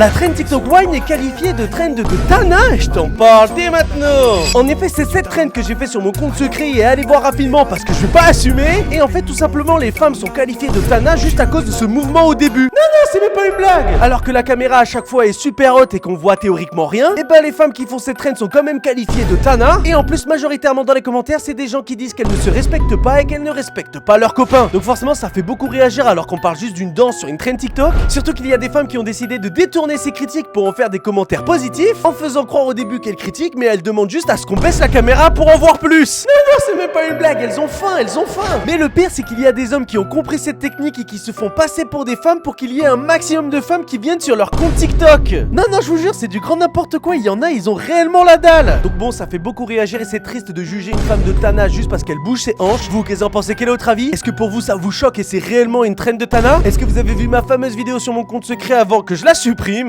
La trend TikTok Wine est qualifiée de trend de Tana, je t'en parle dès maintenant. En effet, c'est cette trend que j'ai fait sur mon compte secret et allez voir rapidement parce que je vais pas assumer. Et en fait, tout simplement, les femmes sont qualifiées de Tana juste à cause de ce mouvement au début. Non, c'est même pas une blague. Alors que la caméra à chaque fois est super haute et qu'on voit théoriquement rien, et ben les femmes qui font cette trend sont quand même qualifiées de Tana. Et en plus, majoritairement dans les commentaires, c'est des gens qui disent qu'elles ne se respectent pas et qu'elles ne respectent pas leurs copains. Donc forcément, ça fait beaucoup réagir alors qu'on parle juste d'une danse sur une trend TikTok. Surtout qu'il y a des femmes qui ont décidé de détourner ces critiques pour en faire des commentaires positifs, en faisant croire au début qu'elles critiquent, mais elles demandent juste à ce qu'on baisse la caméra pour en voir plus. Non, c'est même pas une blague, elles ont faim. Mais le pire, c'est qu'il y a des hommes qui ont compris cette technique et qui se font passer pour des femmes pour qu'il y ait un maximum de femmes qui viennent sur leur compte TikTok. Non, je vous jure, c'est du grand n'importe quoi. Il y en a, ils ont réellement la dalle. Donc bon, ça fait beaucoup réagir et c'est triste de juger une femme de Tana juste parce qu'elle bouge ses hanches. Vous, qu'est-ce que vous en pensez? Quel est votre avis? Est-ce que pour vous, ça vous choque et c'est réellement une trend de Tana? Est-ce que vous avez vu ma fameuse vidéo sur mon compte secret avant que je la supprime?